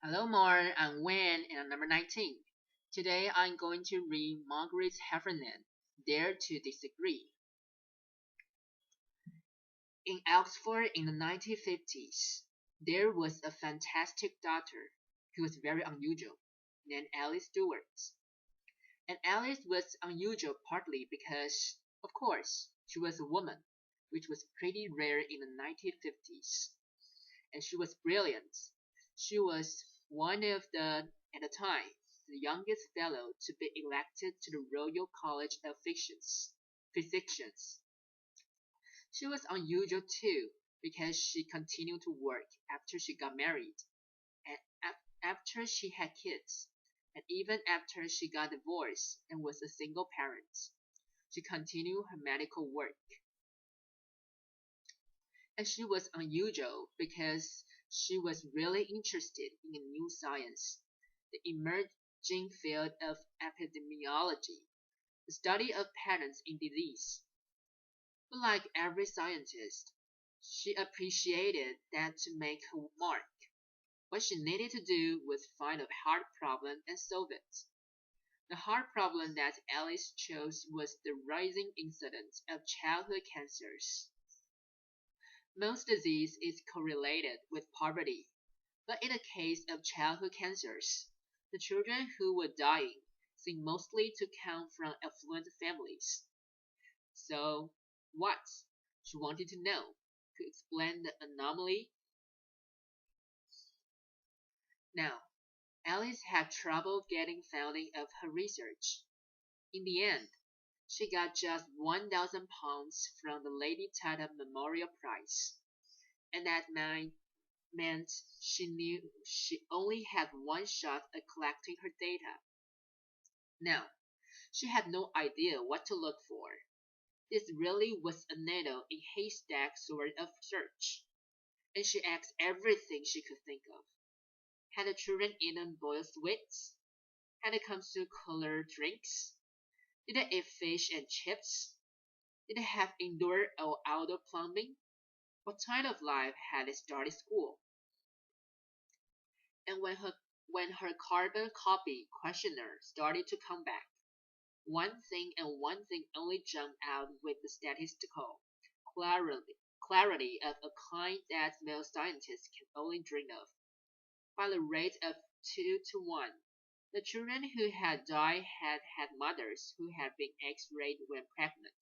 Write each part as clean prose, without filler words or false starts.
Hello, more. I'm Wen, and I'm number 19. Today I'm going to read Margaret Heffernan, Dare to Disagree. In Oxford in the 1950s, there was a fantastic daughter who was very unusual, named Alice Stewart. And Alice was unusual partly because, of course, she was a woman, which was pretty rare in the 1950s. And she was brilliant. She was one of at the time, the youngest fellow to be elected to the Royal College of Physicians. She was unusual too because she continued to work after she got married, and after she had kids, and even after she got divorced and was a single parent. She continued her medical work. And she was unusual because she was really interested in a new science, the emerging field of epidemiology, the study of patterns in disease. But like every scientist, she appreciated that to make her mark, what she needed to do was find a hard problem and solve it. The hard problem that Alice chose was the rising incidence of childhood cancers. Most disease is correlated with poverty, but in the case of childhood cancers, the children who were dying seemed mostly to come from affluent families. So, what? She wanted to know. To explain the anomaly? Now, Alice had trouble getting funding of her research. In the end, she got just £1,000 from the Lady Tata Memorial Prize, and that meant she knew she only had one shot at collecting her data. Now, she had no idea what to look for. This really was a needle in haystack sort of search, and she asked everything she could think of. Had the children eaten boiled sweets? Had they consumed colored drinks? Did they eat fish and chips? Did they have indoor or outdoor plumbing? What kind of life had they started school? And when her carbon copy questionnaire started to come back, one thing and one thing only jumped out with the statistical clarity of a kind that male scientists can only dream of. By the rate of 2 to 1, the children who had died had had mothers who had been X-rayed when pregnant.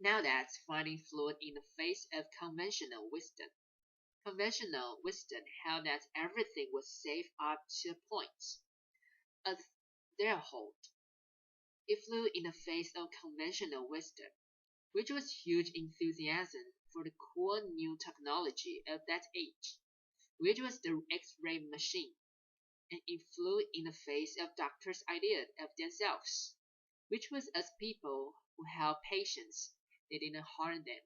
Now that's finding fluid in the face of conventional wisdom. Conventional wisdom held that everything was safe up to a point. As their hold, it flew in the face of conventional wisdom, which was huge enthusiasm for the cool new technology of that age, which was the X-ray machine, and it flew in the face of doctors' ideas of themselves, which was as people who helped patients, they didn't harm them.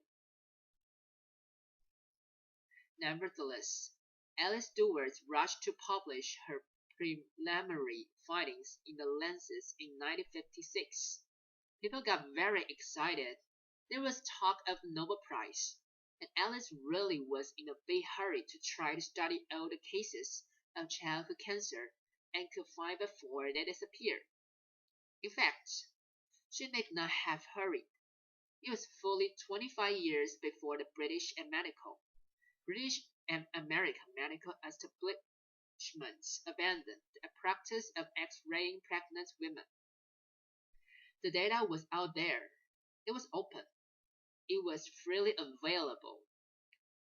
Nevertheless, Alice Stewart rushed to publish her preliminary findings in the Lancet in 1956. People got very excited. There was talk of the Nobel Prize, and Alice really was in a big hurry to try to study all the cases of childhood cancer and could find before they disappeared. In fact, she need not have hurried. It was fully 25 years before the British and American medical establishments abandoned the practice of X-raying pregnant women. The data was out there. It was open. It was freely available.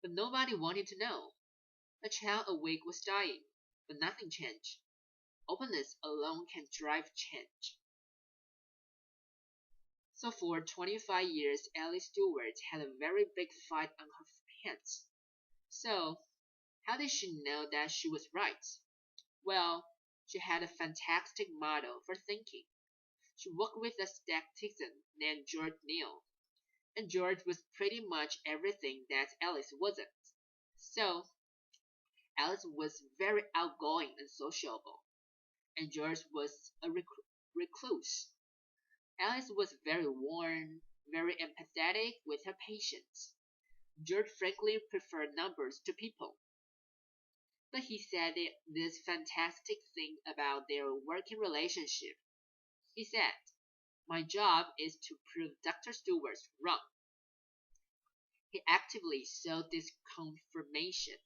But nobody wanted to know. A child a week was dying, but nothing changed. Openness alone can drive change. So for 25 years, Alice Stewart had a very big fight on her hands. So, how did she know that she was right? Well, she had a fantastic model for thinking. She worked with a statistician named George Neal, and George was pretty much everything that Alice wasn't. So, Alice was very outgoing and sociable, and George was a recluse. Alice was very warm, very empathetic with her patients. George frankly preferred numbers to people. But he said this fantastic thing about their working relationship. He said, "My job is to prove Dr. Stewart's wrong." He actively sought this confirmation,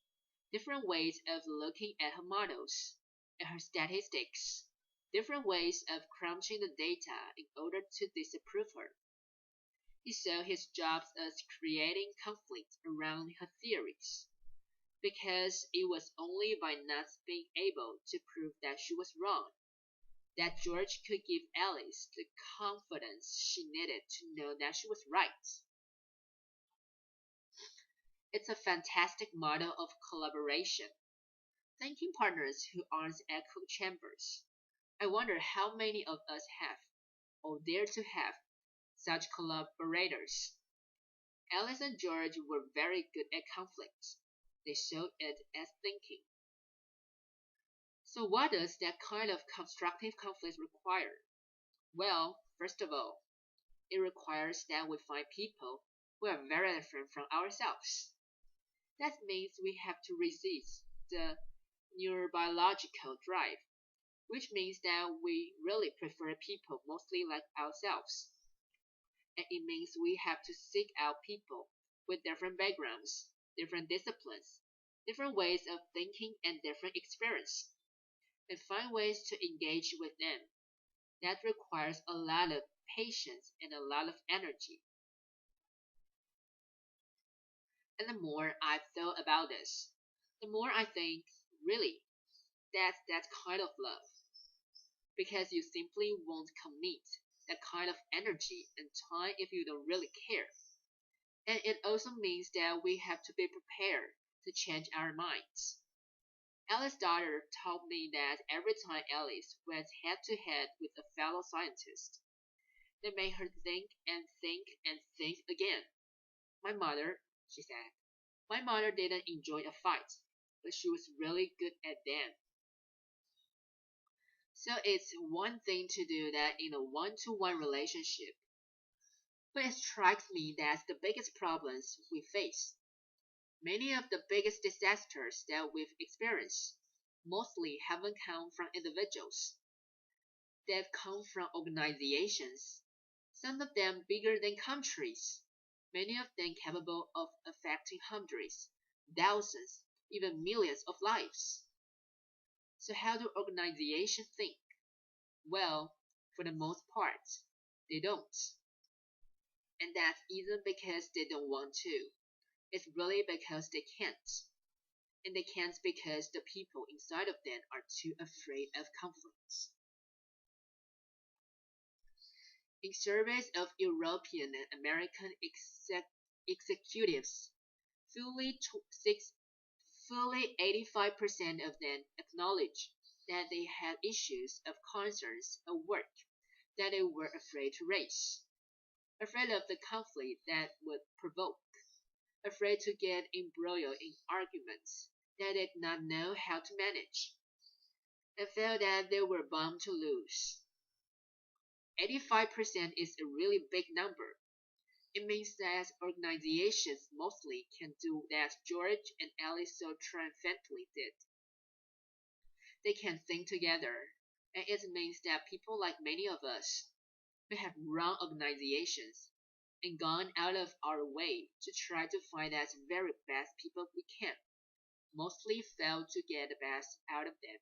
different ways of looking at her models, at her statistics, different ways of crunching the data in order to disapprove her. He saw his job as creating conflict around her theories, because it was only by not being able to prove that she was wrong that George could give Alice the confidence she needed to know that she was right. It's a fantastic model of collaboration. Thinking partners who aren't echo chambers. I wonder how many of us have, or dare to have, such collaborators. Alice and George were very good at conflict. They saw it as thinking. So, what does that kind of constructive conflict require? Well, first of all, it requires that we find people who are very different from ourselves. That means we have to resist the neurobiological drive, which means that we really prefer people mostly like ourselves. And it means we have to seek out people with different backgrounds, different disciplines, different ways of thinking, and different experience, and find ways to engage with them. That requires a lot of patience and a lot of energy. And the more I've thought about this, the more I think, really, that's that kind of love. Because you simply won't commit that kind of energy and time if you don't really care. And it also means that we have to be prepared to change our minds. Alice's daughter told me that every time Alice went head to head with a fellow scientist, they made her think and think and think again. My mother, she said, my mother didn't enjoy a fight, but she was really good at them. So it's one thing to do that in a one-to-one relationship, but it strikes me that's the biggest problems we face. Many of the biggest disasters that we've experienced mostly haven't come from individuals. They've come from organizations, some of them bigger than countries, many of them capable of affecting hundreds, thousands, even millions of lives. So how do organizations think? Well, for the most part, they don't. And that's either because they don't want to. It's really because they can't. And they can't because the people inside of them are too afraid of conflicts. In surveys of European and American executives, fully, fully 85% of them acknowledge that they had issues of concerns at work that they were afraid to raise, afraid of the conflict that would provoke, afraid to get embroiled in arguments that they did not know how to manage, and felt that they were bound to lose. 85% is a really big number. It means that organizations mostly can do that George and Alice so triumphantly did. They can think together, and it means that people like many of us who have run organizations and gone out of our way to try to find that very best people we can, mostly fail to get the best out of them.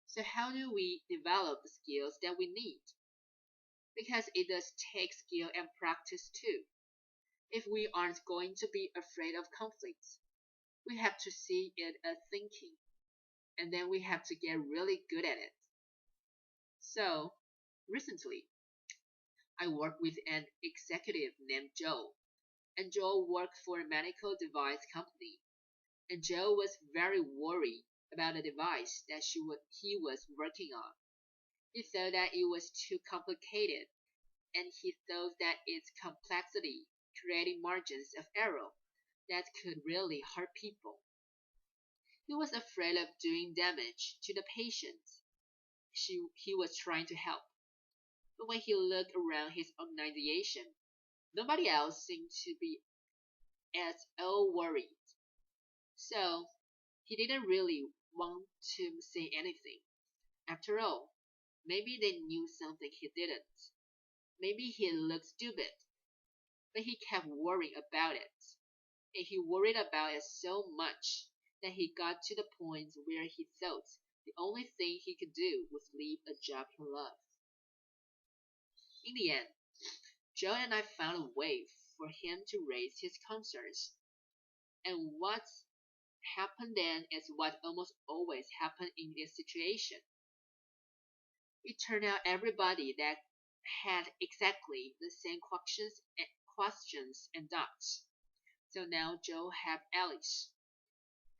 So how do we develop the skills that we need? Because it does take skill and practice too. If we aren't going to be afraid of conflicts, we have to see it as thinking, and then we have to get really good at it. So, recently, I worked with an executive named Joe, and Joe worked for a medical device company, and Joe was very worried about the device that he was working on. He thought that it was too complicated, and he thought that its complexity created margins of error that could really hurt people. He was afraid of doing damage to the patients he was trying to help. But when he looked around his organization, nobody else seemed to be at all worried. So he didn't really want to say anything. After all, maybe they knew something he didn't. Maybe he looked stupid, but he kept worrying about it. And he worried about it so much that he got to the point where he thought the only thing he could do was leave a job he loved. In the end, Joe and I found a way for him to raise his concerns. And what happened then is what almost always happens in this situation. It turned out everybody that had exactly the same questions and doubts. So now Joe had Alice.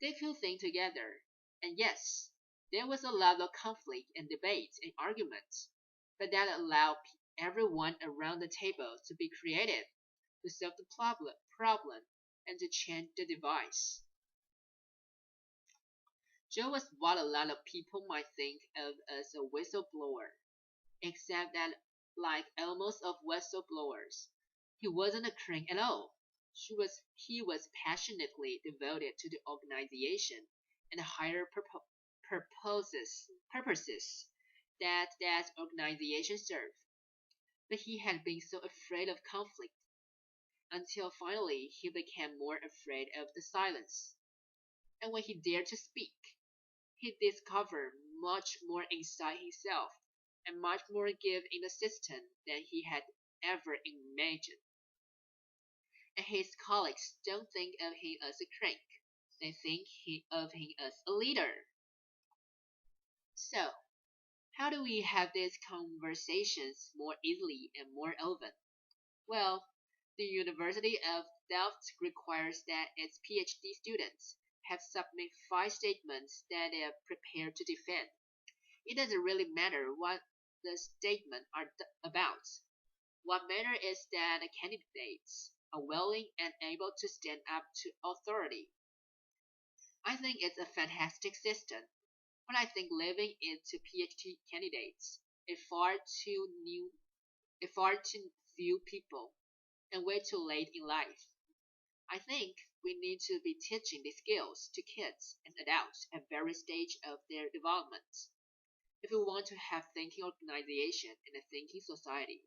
They could think together. And yes, there was a lot of conflict and debate and arguments, but that allowed everyone around the table to be creative, to solve the problem and to change the device. Joe was what a lot of people might think of as a whistleblower, except that, like almost of whistleblowers, he wasn't a crank at all. He was passionately devoted to the organization and the higher purposes that organization served. But he had been so afraid of conflict until finally he became more afraid of the silence. And when he dared to speak, he discovered much more inside himself and much more give in the system than he had ever imagined. And his colleagues don't think of him as a crank. They think of him as a leader. So, how do we have these conversations more easily and more often? Well, the University of Delft requires that its PhD students have submit 5 statements that they are prepared to defend. It doesn't really matter what the statements are about. What matters is that the candidates are willing and able to stand up to authority. I think it's a fantastic system, but I think leaving it to PhD candidates is far too few people and way too late in life. I think we need to be teaching these skills to kids and adults at various stages of their development if we want to have thinking organization and a thinking society.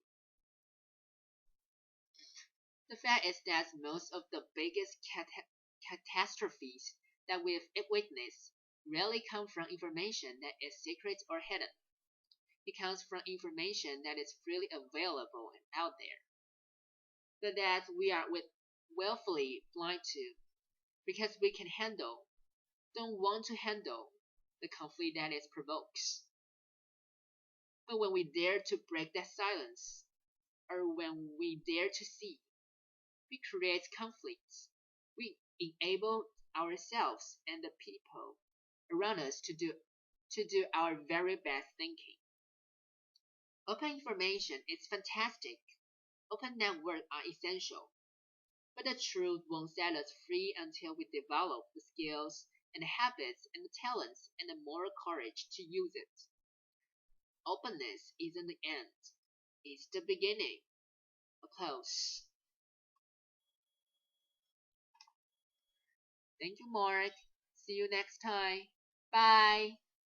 The fact is that most of the biggest catastrophes that we've witnessed rarely come from information that is secret or hidden. It comes from information that is freely available and out there, but that we are willfully blind to because we can handle, don't want to handle, the conflict that it provokes. But when we dare to break that silence, or when we dare to see, we create conflicts. We enable ourselves and the people around us to do our very best thinking. Open information is fantastic. Open networks are essential. But the truth won't set us free until we develop the skills and the habits and the talents and the moral courage to use it. Openness isn't the end, it's the beginning. Applause. Thank you, Mark. See you next time. Bye.